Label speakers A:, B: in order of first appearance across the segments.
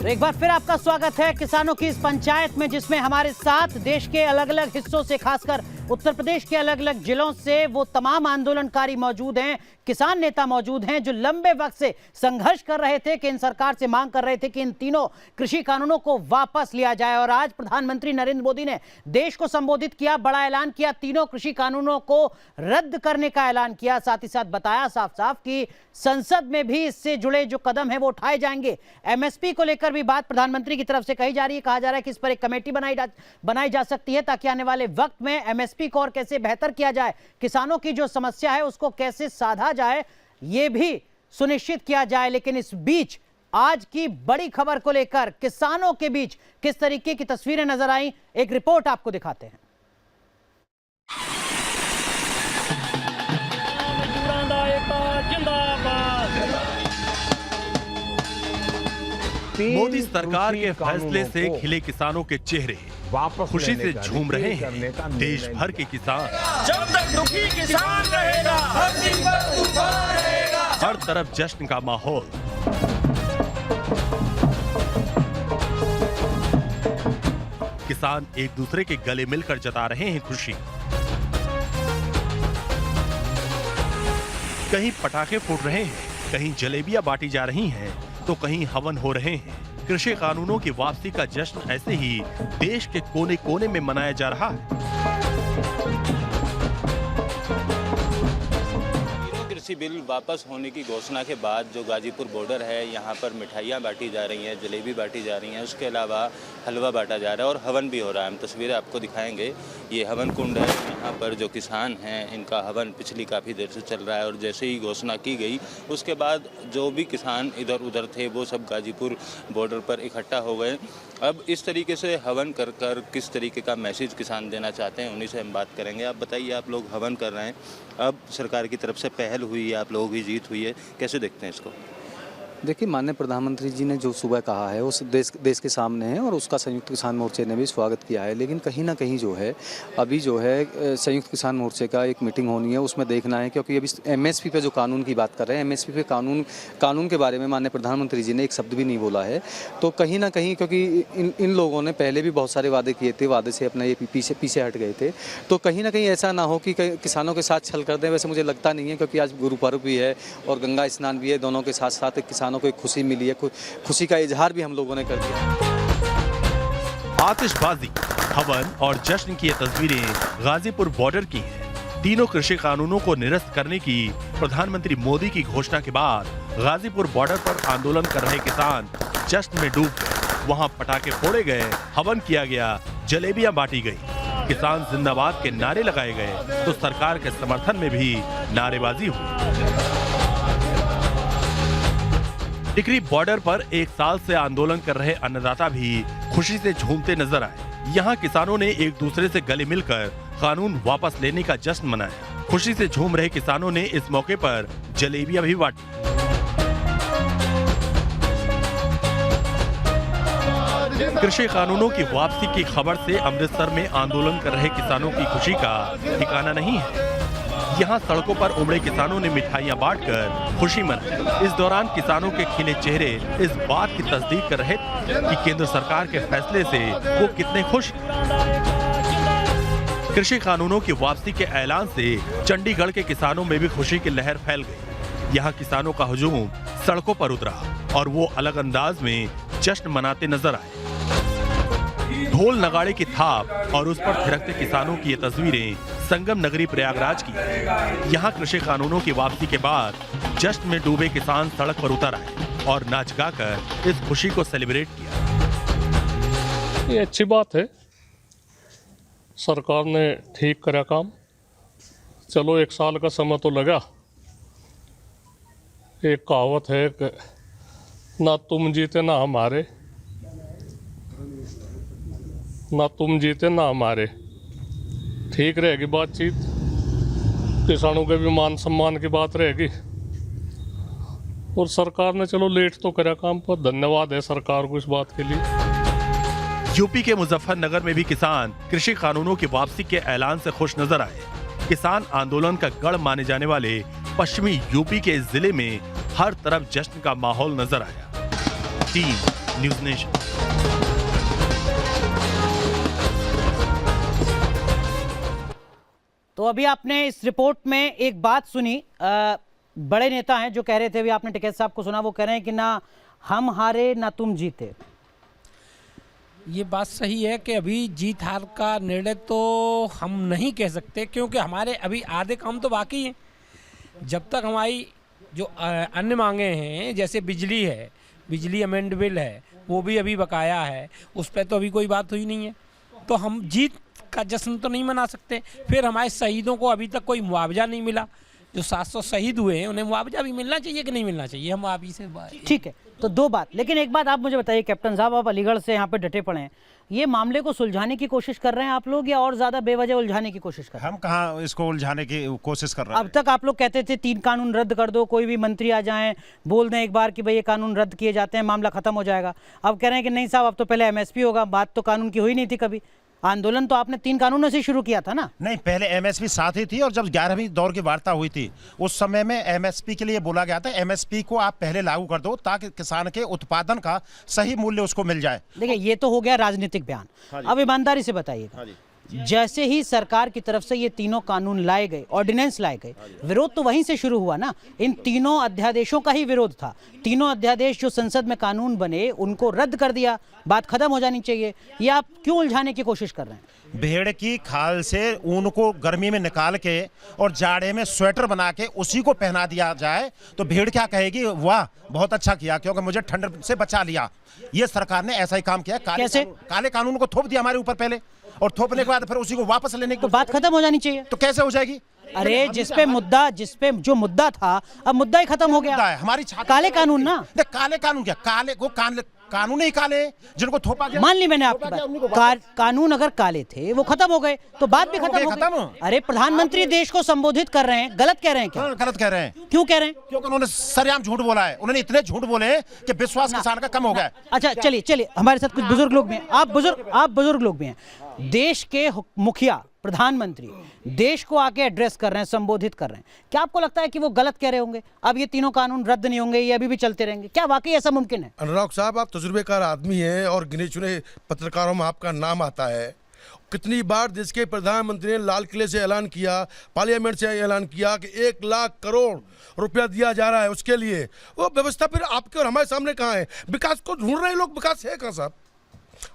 A: तो एक बार फिर आपका स्वागत है किसानों की इस पंचायत में, जिसमें हमारे साथ देश के अलग अलग हिस्सों से, खासकर उत्तर प्रदेश के अलग अलग जिलों से वो तमाम आंदोलनकारी मौजूद हैं, किसान नेता मौजूद हैं जो लंबे वक्त से संघर्ष कर रहे थे, केंद्र सरकार से मांग कर रहे थे कि इन तीनों कृषि कानूनों को वापस लिया जाए। और आज प्रधानमंत्री नरेंद्र मोदी ने देश को संबोधित किया, बड़ा ऐलान किया, तीनों कृषि कानूनों को रद्द करने का ऐलान किया। साथ ही साथ बताया साफ साफ कि संसद में भी इससे जुड़े जो कदम है वो उठाए जाएंगे। एमएसपी को लेकर भी बात प्रधानमंत्री की तरफ से कही जा रही है, कहा जा रहा है कि इस पर एक कमेटी बनाई जा सकती है ताकि आने वाले वक्त में एमएसपी को और कैसे बेहतर किया जाए, किसानों की जो समस्या है उसको कैसे साधा जाए, ये भी सुनिश्चित किया जाए। लेकिन इस बीच आज की बड़ी खबर को लेकर किसानों के बीच किस तरीके की तस्वीरें नजर आई, एक रिपोर्ट आपको दिखाते हैं।
B: मोदी सरकार के फैसले से खिले किसानों के चेहरे खुशी से झूम रहे हैं। देश भर के किसान,
C: जब तक दुखी किसान रहेगा, धरती पर तूफान रहेगा।
B: हर तरफ जश्न का माहौल। किसान एक दूसरे के गले मिलकर जता रहे हैं खुशी। कहीं पटाखे फूट रहे हैं, कहीं जलेबियां बांटी जा रही हैं, तो कहीं हवन हो रहे हैं। कृषि कानूनों की वापसी का जश्न ऐसे ही देश के कोने कोने में मनाया जा रहा है।
D: कृषि बिल वापस होने की घोषणा के बाद जो गाजीपुर बॉर्डर है, यहाँ पर मिठाइयाँ बांटी जा रही हैं, जलेबी बांटी जा रही हैं, उसके अलावा हलवा बांटा जा रहा है और हवन भी हो रहा है। हम तस्वीरें आपको दिखाएंगे। ये हवन कुंड है, यहाँ पर जो किसान हैं इनका हवन पिछली काफ़ी देर से चल रहा है। और जैसे ही घोषणा की गई उसके बाद जो भी किसान इधर उधर थे वो सब गाजीपुर बॉर्डर पर इकट्ठा हो गए। अब इस तरीके से हवन कर कर किस तरीके का मैसेज किसान देना चाहते हैं, उन्हीं से हम बात करेंगे। आप बताइए, आप लोग हवन कर रहे हैं, अब सरकार की तरफ से पहल हुई है, आप लोगों की जीत हुई है, कैसे देखते हैं इसको?
E: देखिए, माननीय प्रधानमंत्री जी ने जो सुबह कहा है उस देश के सामने है और उसका संयुक्त किसान मोर्चे ने भी स्वागत किया है। लेकिन कहीं ना कहीं जो है अभी जो है संयुक्त किसान मोर्चे का एक मीटिंग होनी है, उसमें देखना है, क्योंकि अभी एमएसपी पे जो कानून की बात कर रहे हैं, एमएसपी पे कानून के बारे में माननीय प्रधानमंत्री जी ने एक शब्द भी नहीं बोला है। तो कहीं ना कहीं क्योंकि इन लोगों ने पहले भी बहुत सारे वादे किए थे, वादे से अपना ये पीछे हट गए थे, तो कहीं ना कहीं ऐसा ना हो कि किसानों के साथ छल कर दें। वैसे मुझे लगता नहीं है, क्योंकि आज गुरु पर्व भी है और गंगा स्नान भी है, दोनों के साथ साथ किसानों को एक खुशी मिली है, खुशी का इजहार भी हम लोगों ने कर दिया।
B: आतिशबाजी, हवन और जश्न की ये तस्वीरें गाजीपुर बॉर्डर की हैं। तीनों कृषि कानूनों को निरस्त करने की प्रधानमंत्री मोदी की घोषणा के बाद गाजीपुर बॉर्डर पर आंदोलन कर रहे किसान जश्न में डूब गए। वहां पटाखे फोड़े गए, हवन किया गया, जलेबियां बांटी गई, किसान जिंदाबाद के नारे लगाए गए, तो सरकार के समर्थन में भी नारेबाजी हुई। टिकरी बॉर्डर पर एक साल से आंदोलन कर रहे अन्नदाता भी खुशी से झूमते नजर आए। यहाँ किसानों ने एक दूसरे से गले मिलकर कानून वापस लेने का जश्न मनाया। खुशी से झूम रहे किसानों ने इस मौके पर जलेबियां भी बांटी। कृषि कानूनों की वापसी की खबर से अमृतसर में आंदोलन कर रहे किसानों की खुशी का ठिकाना नहीं है। यहाँ सड़कों पर उमड़े किसानों ने मिठाइयां बांटकर खुशी मनाई। इस दौरान किसानों के खिले चेहरे इस बात की तस्दीक कर रहे थे कि केंद्र सरकार के फैसले से वो कितने खुश हैं। कृषि कानूनों की वापसी के ऐलान से चंडीगढ़ के किसानों में भी खुशी की लहर फैल गई। यहाँ किसानों का हुजूम सड़कों पर उतरा और वो अलग अंदाज में जश्न मनाते नजर आए। ढोल नगाड़े की थाप और उस पर थिरकते किसानों की ये तस्वीरें संगम नगरी प्रयागराज की। यहाँ कृषि कानूनों की वापसी के बाद जश्न में डूबे किसान सड़क पर उतर आए और नाच गाकर इस खुशी को सेलिब्रेट किया।
F: ये अच्छी बात है, सरकार ने ठीक करा काम। चलो, एक साल का समय तो लगा। एक कहावत है कि ना तुम जीते ना हमारे, ना तुम जीते ना हमारे। ठीक रहेगी बातचीत, किसानों के भी मान सम्मान की बात रहेगी। और सरकार ने चलो लेट तो करा काम, पर धन्यवाद है सरकार को इस बात के लिए।
B: यूपी के मुजफ्फरनगर में भी किसान कृषि कानूनों की वापसी के ऐलान से खुश नजर आए। किसान आंदोलन का गढ़ माने जाने वाले पश्चिमी यूपी के इस जिले में हर तरफ जश्न का माहौल नजर आया। Team news nation.
A: तो अभी आपने इस रिपोर्ट में एक बात सुनी, बड़े नेता हैं जो कह रहे थे, अभी आपने टिकैत साहब को सुना, वो कह रहे हैं कि ना हम हारे ना तुम जीते।
G: ये बात सही है कि अभी जीत हार का निर्णय तो हम नहीं कह सकते, क्योंकि हमारे अभी आधे काम तो बाकी हैं। जब तक हमारी जो अन्य मांगे हैं, जैसे बिजली है, बिजली अमेंड बिल है, वो भी अभी बकाया है, उस पर तो अभी कोई बात हुई नहीं है, तो हम जीत का जश्न तो नहीं मना सकते। फिर हमारे शहीदों को अभी तक कोई मुआवजा नहीं मिला, जो 700 शहीद हुए हैं उन्हें मुआवजा भी मिलना चाहिए कि नहीं मिलना चाहिए, हम आप ही से
A: ठीक है। तो दो बात, लेकिन एक बात आप मुझे बताइए कैप्टन साहब, आप अलीगढ़ से यहाँ पे डटे पड़े हैं, ये मामले को सुलझाने की कोशिश कर रहे हैं आप लोग या और ज्यादा बेवजह उलझाने की कोशिश कर रहे हैं?
H: हम कहाँ इसको उलझाने की कोशिश कर रहे हैं।
A: अब तक आप लोग कहते थे 3 कानून रद्द कर दो, कोई भी मंत्री आ जाएं बोल दें एक बार कि भाई ये कानून रद्द किए जाते हैं, मामला खत्म हो जाएगा। अब कह रहे हैं कि नहीं साहब, अब तो पहले एमएसपी होगा, बात तो कानून की हुई नहीं थी कभी। आंदोलन तो आपने 3 कानूनों से शुरू किया था ना?
H: नहीं, पहले एमएसपी साथ ही थी, और जब 11वीं दौर की वार्ता हुई थी उस समय में एमएसपी के लिए बोला गया था एमएसपी को आप पहले लागू कर दो ताकि किसान के उत्पादन का सही मूल्य उसको मिल जाए।
A: देखिए ये तो हो गया राजनीतिक बयान। अब ईमानदारी से बताइएगा, जैसे ही सरकार की तरफ से ये तीनों कानून लाए गए, ऑर्डिनेंस लाए गए, विरोध तो वहीं से शुरू हुआ ना। इन तीनों अध्यादेशों का ही विरोध था। तीनों अध्यादेश जो संसद में कानून बने उनको रद्द कर दिया, बात खत्म हो जानी चाहिए। ये आप क्यों उलझाने की कोशिश कर रहे हैं?
H: भेड़ की खाल से ऊन को गर्मी में निकाल के और जाड़े में स्वेटर बना के उसी को पहना दिया जाए तो भेड़ क्या कहेगी, वाह बहुत अच्छा किया, क्योंकि मुझे ठंड से बचा लिया। ये सरकार ने ऐसा ही काम किया। काले कानून को थोप दिया हमारे ऊपर पहले, और थोपने के बाद फिर उसी को वापस लेने की
A: तो बात खत्म हो जानी चाहिए।
H: तो कैसे हो जाएगी?
A: अरे जिसपे जो मुद्दा था, अब मुद्दा ही खत्म हो गया।
H: हमारी
A: काले कानून ना,
H: काले कानून क्या, काले को कानून ही काले जिनको थोपा गया।
A: मान ली मैंने आपकी बात, कानून अगर काले थे वो खत्म हो गए तो बात भी खत्म हो गई। अरे प्रधानमंत्री देश को संबोधित कर रहे हैं, गलत कह रहे हैं क्या?
H: गलत कह रहे हैं।
A: क्यों कह रहे हैं?
H: क्योंकि उन्होंने सरेआम झूठ बोला है। उन्होंने इतने झूठ बोले हैं कि विश्वास किसान का कम हो गया।
A: अच्छा चलिए, हमारे साथ कुछ बुजुर्ग लोग भी हैं। आप बुजुर्ग लोग भी हैं। देश के मुखिया प्रधानमंत्री देश को आके एड्रेस कर रहे हैं, संबोधित कर रहे हैं, क्या आपको लगता है कि वो गलत कह रहे होंगे? अब ये तीनों कानून रद्द नहीं होंगे, ये अभी भी चलते रहेंगे? क्या वाकई ऐसा मुमकिन है?
I: अनुराग साहब, आप तजुर्बेकार आदमी हैं और गिने चुने पत्रकारों में आपका नाम आता है। कितनी बार देश के प्रधानमंत्री ने लाल किले से ऐलान किया, पार्लियामेंट से ऐलान किया कि 1 लाख करोड़ रुपया दिया जा रहा है उसके लिए। वो व्यवस्था फिर आपके और हमारे सामने कहाँ है? विकास को ढूंढ रहे लोग, विकास है कहाँ साहब?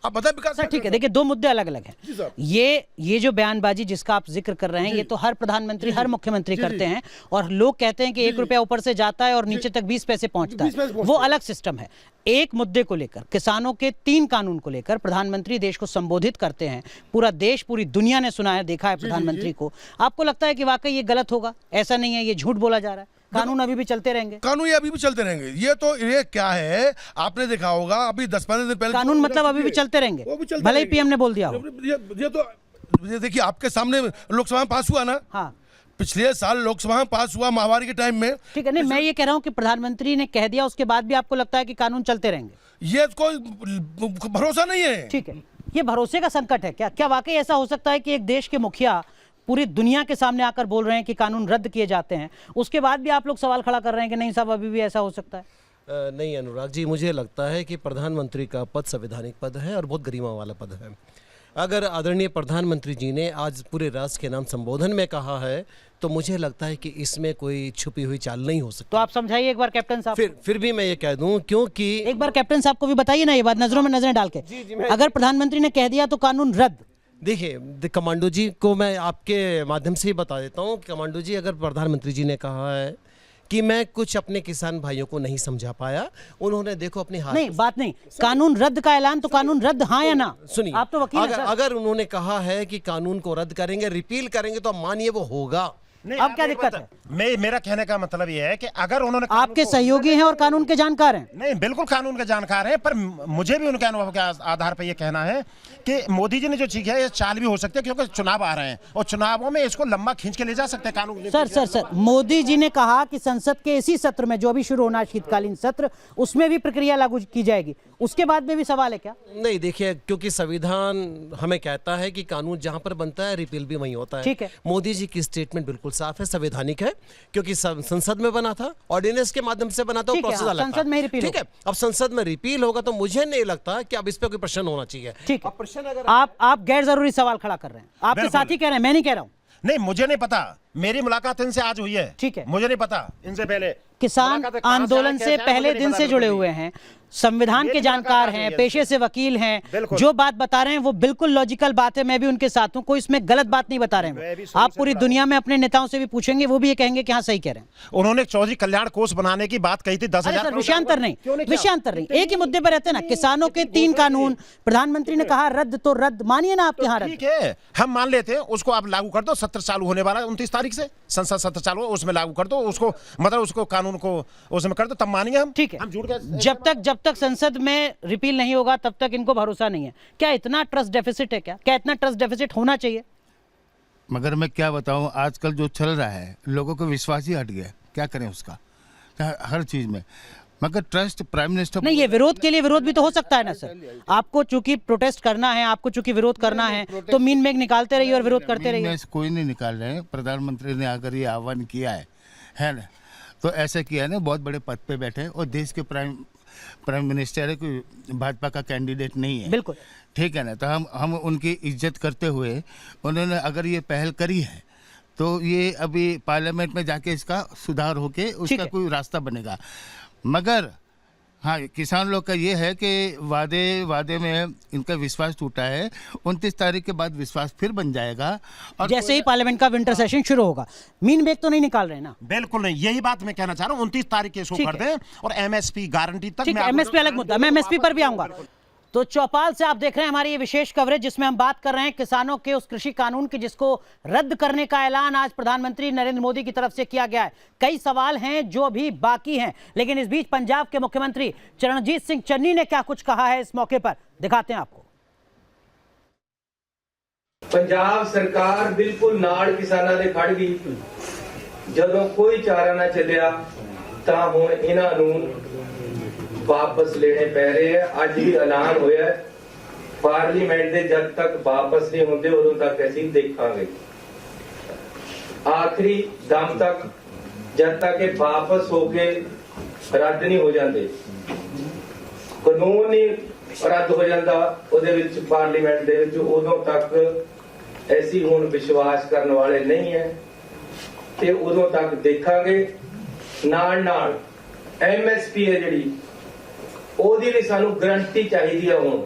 I: आप बताएं विकास।
A: सर ठीक है, देखिए 2 मुद्दे अलग अलग हैं। ये जो बयानबाजी जिसका आप जिक्र कर रहे हैं, ये तो हर प्रधानमंत्री हर मुख्यमंत्री करते हैं, और लोग कहते हैं कि 1 रुपया ऊपर से जाता है और नीचे तक 20 पैसे पहुंचता है, वो अलग सिस्टम है। एक मुद्दे को लेकर, किसानों के 3 कानून को लेकर प्रधानमंत्री देश को संबोधित करते हैं, पूरा देश पूरी दुनिया ने सुना है, देखा है प्रधानमंत्री को। आपको लगता है कि वाकई ये गलत होगा? ऐसा नहीं है, ये झूठ बोला जा रहा है, कानून अभी भी चलते रहेंगे?
I: कानून अभी भी चलते रहेंगे। ये क्या है, आपने देखा होगा अभी 10-15 दिन पहले
A: कानून मतलब अभी भी चलते रहेंगे, भले ही पीएम ने बोल दिया हो।
I: ये देखिए आपके सामने लोकसभा में पास हुआ ना।
A: हाँ,
I: पिछले साल लोकसभा में पास हुआ महामारी के टाइम में।
A: ठीक है, नहीं मैं ये कह रहा हूँ कि प्रधानमंत्री ने कह दिया, उसके बाद भी आपको लगता है कि कानून चलते रहेंगे?
I: ये कोई भरोसा नहीं है।
A: ठीक है, ये भरोसे का संकट है क्या? क्या वाकई ऐसा हो सकता है कि एक देश के मुखिया पूरी दुनिया के सामने आकर बोल रहे हैं कि कानून रद्द किए जाते हैं, उसके बाद भी आप लोग सवाल खड़ा कर रहे हैं कि नहीं साहब अभी भी ऐसा हो सकता है?
J: नहीं अनुराग जी, मुझे लगता है कि प्रधानमंत्री का पद संवैधानिक पद है और बहुत गरिमा वाला पद है। अगर आदरणीय प्रधानमंत्री जी ने आज पूरे राष्ट्र के नाम संबोधन में कहा है तो मुझे लगता है कि इसमें कोई छुपी हुई चाल नहीं हो सकती।
A: तो आप समझाइए एक बार कैप्टन साहब।
J: फिर भी मैं ये कह दूं, क्योंकि
A: एक बार कैप्टन साहब को भी बताइए ना ये बात, नजरों में नजरें डाल के। अगर प्रधानमंत्री ने कह दिया तो कानून रद्द।
J: देखिए कमांडो जी को मैं आपके माध्यम से ही बता देता हूँ। कमांडो जी, अगर प्रधानमंत्री जी ने कहा है कि मैं कुछ अपने किसान भाइयों को नहीं समझा पाया, उन्होंने देखो अपने हाथ
A: नहीं बात नहीं, कानून रद्द का ऐलान तो कानून रद्द, हाँ या ना?
J: सुनिए,
A: आप तो वकील हैं सर।
J: अगर उन्होंने कहा है कि कानून को रद्द करेंगे, रिपील करेंगे, तो मानिए वो होगा।
A: अब क्या दिक्कत है?
H: मेरा कहने का मतलब ये है कि अगर उन्होंने
A: आपके सहयोगी हैं और कानून के जानकार हैं।
H: नहीं, बिल्कुल कानून के जानकार हैं, पर मुझे भी उनके अनुभव के आधार पर यह कहना है कि मोदी जी ने जो चीज है ये चाल भी हो सकती है, क्योंकि चुनाव आ रहे हैं और चुनावों में इसको लंबा खींच के ले जा सकते हैं कानून।
A: सर मोदी जी ने कहा कि संसद के इसी सत्र में जो अभी शुरू होना है शीतकालीन सत्र, उसमें भी प्रक्रिया लागू की जाएगी, उसके बाद में भी सवाल है क्या?
J: नहीं, देखिए, क्योंकि संविधान हमें कहता है कि कानून जहां पर बनता है रिपील भी वहीं होता है।
A: ठीक है,
J: मोदी जी की स्टेटमेंट बिल्कुल साफ है, संवैधानिक है, क्योंकि संसद में बना था, ऑर्डिनेंस के माध्यम से बना था,
A: ठीक है,
J: प्रोसेस अलग
A: संसद में ही रिपील
J: ठीक है। अब संसद में रिपील होगा तो मुझे नहीं लगता कि अब इस पे कोई प्रश्न होना चाहिए।
A: ठीक है,
J: अब प्रश्न अगर
A: आप गैर जरूरी सवाल खड़ा कर रहे हैं, आपके
H: बिल्कुल।
A: साथी कह रहे हैं, मैं नहीं कह रहा हूं।
H: नहीं, मुझे नहीं पता, मेरी मुलाकात इनसे आज हुई है।
A: ठीक है,
H: मुझे नहीं पता इनसे पहले।
A: किसान
H: मुलाकात कहाँ
A: आंदोलन
H: से
A: से
H: आए, कैसे आए,
A: पहले
H: मुझे नहीं
A: दिन
H: पता
A: से जुड़े
H: बिल्कुल
A: हुए हैं, संविधान के जानकार हैं, पेशे से वकील हैं, जो बात बता रहे हैं वो बिल्कुल लॉजिकल बात है, मैं भी उनके साथ हूं, कोई इसमें गलत बात नहीं बता रहे हैं। आप पूरी दुनिया में अपने नेताओं से भी पूछेंगे, वो भी ये कहेंगे कि हाँ सही कह रहे हैं।
H: उन्होंने चौधरी कल्याण कोष बनाने की बात कही थी, 10,000
A: विषयांतर नहीं, विषयांतर नहीं, एक ही मुद्दे पर रहते हैं ना। किसानों के 3 कानून, प्रधानमंत्री ने कहा रद्द, तो रद्द मानिए ना, आपके यहाँ रद्द।
H: ठीक है, हम मान लेते हैं, उसको आप लागू कर दो। सत्र चालू होने वाला है 29 तारीख से, संसद सत्र चालू हो, उसमें लागू कर दो उसको, मतलब उसको कानून को उसमें कर दो, तब मानेंगे हम।
A: ठीक है,
H: हम झूठ के
A: जब तक संसद में रिपील नहीं होगा तब तक इनको भरोसा नहीं है। क्या इतना ट्रस्ट डेफिसिट है? क्या इतना ट्रस्ट डेफिसिट होना चाहिए?
K: मगर मैं क्या बताऊं, आजकल जो चल रहा है लोगों को विश्वास ही हट गया, क्या करें उसका, हर चीज में। मगर ट्रस्ट प्राइम मिनिस्टर
A: नहीं, ये विरोध के लिए विरोध भी तो हो सकता है ना सर। आपको चूंकि प्रोटेस्ट करना है, आपको चूंकि विरोध करना है, तो मीन मेघ निकालते रहिए और विरोध करते रहिए।
K: कोई नहीं निकाल रहे हैं, प्रधानमंत्री ने अगर ये आह्वान किया है ना, तो ऐसा किया है ना, बहुत बड़े पद पे बैठे और देश के प्राइम मिनिस्टर है, कोई भाजपा का कैंडिडेट नहीं है।
A: बिल्कुल
K: ठीक है ना, तो हम उनकी इज्जत करते हुए उन्होंने अगर ये पहल करी है तो ये अभी पार्लियामेंट में जाके इसका सुधार होके उसका कोई रास्ता बनेगा। मगर हाँ, किसान लोग का ये है कि वादे में इनका विश्वास टूटा है। 29 तारीख के बाद विश्वास फिर बन जाएगा और
A: जैसे ही पार्लियामेंट का विंटर सेशन शुरू होगा। मीन मेघ तो नहीं निकाल रहे ना?
H: बिल्कुल नहीं, यही बात मैं कहना चाह रहा हूँ। 29 तारीख के इसको कर दें और एमएसपी गारंटी तक।
A: ठीक है, एमएसपी अलग मुद्दा, मैं एमएसपी पर भी आऊंगा। तो चौपाल से आप देख रहे हैं हमारी ये विशेष कवरेज, जिसमें हम बात कर रहे हैं किसानों के उस कृषि कानून की जिसको रद्द करने का ऐलान आज प्रधानमंत्री नरेंद्र मोदी की तरफ से किया गया है। कई सवाल हैं जो अभी बाकी हैं, लेकिन इस बीच पंजाब के मुख्यमंत्री चरणजीत सिंह चन्नी ने क्या कुछ कहा है इस मौके पर, दिखाते हैं आपको।
L: पंजाब सरकार बिल्कुल नाल किसानां दे खड़ गई। जदों कोई चारा ना चलिया तां हुण इन्हां नूं वापस लेने पै रहे हैं। अज भी ऐलान होया पार्लीमेंट दे जब तक वापस नहीं होंदे उदों तक असीं देखांगे, आखिरी दम तक, जब तक ये वापस होके रद्द नहीं हो जाते। कानून नहीं रद्द हो जाता उहदे विच पार्लीमेंट दे विच, उदों तक ऐसी हुण विश्वास करने वाले नहीं है ते उदों तक देखांगे। नाल नाल एमएसपी है जिहड़ी ਉਹਦੀ ਵੀ ਸਾਨੂੰ ਗਰੰਟੀ ਚਾਹੀਦੀ ਹੈ। ਹੁਣ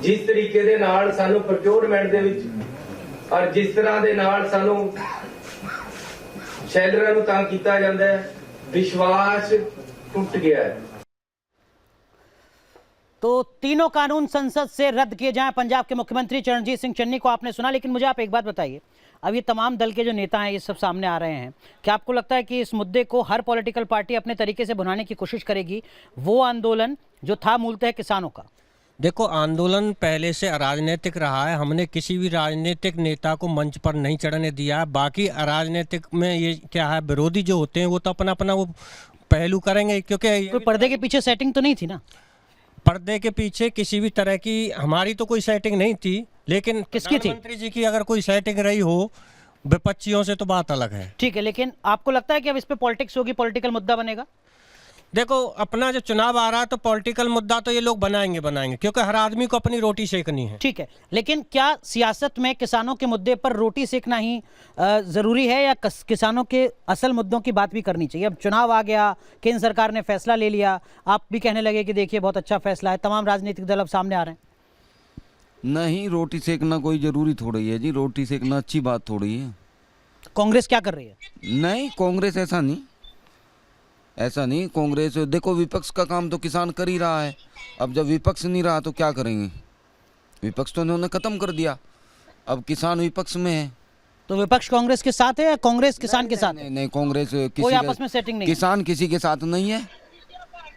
L: ਜਿਸ ਤਰੀਕੇ ਦੇ ਨਾਲ ਸਾਨੂੰ ਪ੍ਰੋਕਿਉਰਮੈਂਟ ਦੇ ਵਿੱਚ ਔਰ ਜਿਸ ਤਰ੍ਹਾਂ ਦੇ ਨਾਲ ਸਾਨੂੰ ਸ਼ੈਲਰਾਂ ਨੂੰ ਤੰਗ ਕੀਤਾ ਜਾਂਦਾ ਹੈ, ਵਿਸ਼ਵਾਸ ਟੁੱਟ ਗਿਆ ਹੈ।
A: तो तीनों कानून संसद से रद्द किए जाएं। पंजाब के मुख्यमंत्री चरणजीत सिंह चन्नी को आपने सुना, लेकिन मुझे आप एक बात बताइए, अब ये तमाम दल के जो नेता हैं ये सब सामने आ रहे हैं, क्या आपको लगता है कि इस मुद्दे को हर पॉलिटिकल पार्टी अपने तरीके से भुनाने की कोशिश करेगी? वो आंदोलन जो था मूलतः किसानों का,
G: देखो आंदोलन पहले से अराजनीतिक रहा है, हमने किसी भी राजनीतिक नेता को मंच पर नहीं चढ़ने दिया है। बाकी अराजनीतिक में ये क्या है, विरोधी जो होते हैं वो तो अपना अपना वो पहलू करेंगे, क्योंकि
A: कोई पर्दे के पीछे सेटिंग तो नहीं थी ना?
G: पर्दे के पीछे किसी भी तरह की हमारी तो कोई सेटिंग नहीं थी, लेकिन
A: किसकी थी?
G: मंत्री जी की अगर कोई सेटिंग रही हो विपक्षियों से तो बात अलग है।
A: ठीक है, लेकिन आपको लगता है कि अब इस पे पॉलिटिक्स होगी, पॉलिटिकल मुद्दा बनेगा?
G: देखो अपना जो चुनाव आ रहा है तो पॉलिटिकल मुद्दा तो ये लोग बनाएंगे, क्योंकि हर आदमी को अपनी रोटी सेकनी है।
A: ठीक है, लेकिन क्या सियासत में किसानों के मुद्दे पर रोटी सेकना ही जरूरी है, या किसानों के असल मुद्दों की बात भी करनी चाहिए? अब चुनाव आ गया, केंद्र सरकार ने फैसला ले लिया, आप भी कहने लगे कि देखिए बहुत अच्छा फैसला है, तमाम राजनीतिक दल अब सामने आ रहे हैं।
M: नहीं, रोटी सेकना कोई जरूरी थोड़ी है जी, रोटी सेकना अच्छी बात थोड़ी है।
A: कांग्रेस क्या कर रही है?
M: नहीं, कांग्रेस ऐसा नहीं। कांग्रेस देखो, विपक्ष का काम तो किसान कर ही रहा है। अब जब विपक्ष नहीं रहा तो क्या करेंगे? विपक्ष तो उन्होंने खत्म कर दिया, अब किसान विपक्ष में है।
A: तो विपक्ष कांग्रेस के साथ है या कांग्रेस किसान के साथ?
M: नहीं, कांग्रेस
A: कोई आपस में सेटिंग नहीं,
M: किसान किसी के साथ नहीं है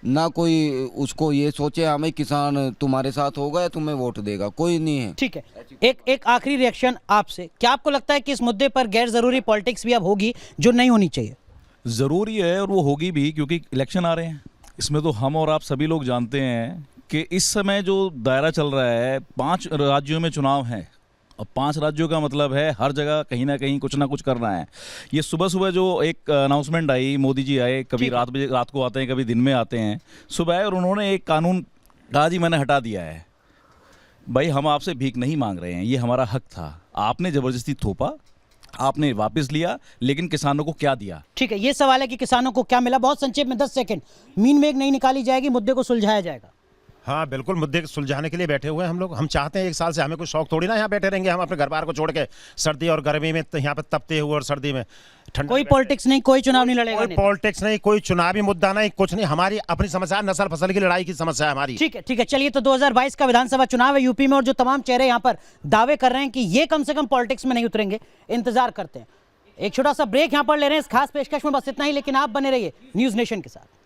M: ना। कोई उसको ये सोचे हमें किसान तुम्हारे साथ होगा या तुम्हें वोट देगा, कोई नहीं है।
A: ठीक है, एक आखिरी रिएक्शन आपसे, क्या आपको लगता है कि इस मुद्दे पर गैर जरूरी पॉलिटिक्स भी अब होगी जो नहीं होनी चाहिए?
N: ज़रूरी है और वो होगी भी, क्योंकि इलेक्शन आ रहे हैं। इसमें तो हम और आप सभी लोग जानते हैं कि इस समय जो दायरा चल रहा है, 5 राज्यों में चुनाव हैं और 5 राज्यों का मतलब है हर जगह कहीं ना कुछ करना है। ये सुबह सुबह जो एक अनाउंसमेंट आई, मोदी जी आए, कभी रात को आते हैं, कभी दिन में आते हैं, सुबह आए और उन्होंने एक कानून कहा जी मैंने हटा दिया है। भाई हम आपसे भीख नहीं मांग रहे हैं, ये हमारा हक था, आपने ज़बरदस्ती थोपा, आपने वापस लिया, लेकिन किसानों को क्या दिया?
A: ठीक है, ये सवाल है कि किसानों को क्या मिला। बहुत संक्षेप में 10 सेकंड, मीन मेघ नहीं निकाली जाएगी, मुद्दे को सुलझाया जाएगा।
H: हाँ बिल्कुल, मुद्दे सुलझाने के लिए बैठे हुए हैं हम लोग। हम चाहते हैं, एक साल से हमें कोई शौक थोड़ी ना यहाँ बैठे रहेंगे हम अपने घर बार को छोड़ के सर्दी और गर्मी में यहाँ पे तपते हुए और सर्दी में ठंड।
A: कोई पॉलिटिक्स नहीं, कोई चुनाव नहीं लड़ेगा,
H: कोई पॉलिटिक्स नहीं, कोई चुनावी मुद्दा नहीं, कुछ नहीं। हमारी अपनी समस्या नस्ल फसल की लड़ाई की समस्या है हमारी।
A: ठीक है चलिए, तो 2022 का विधानसभा चुनाव है यूपी में और जो तमाम चेहरे यहाँ पर दावे कर रहे हैं कि ये कम से कम पॉलिटिक्स में नहीं उतरेंगे, इंतजार करते हैं। एक छोटा सा ब्रेक यहाँ पर ले रहे हैं इस खास पेशकश में, बस इतना ही, लेकिन आप बने रहिए न्यूज नेशन के साथ।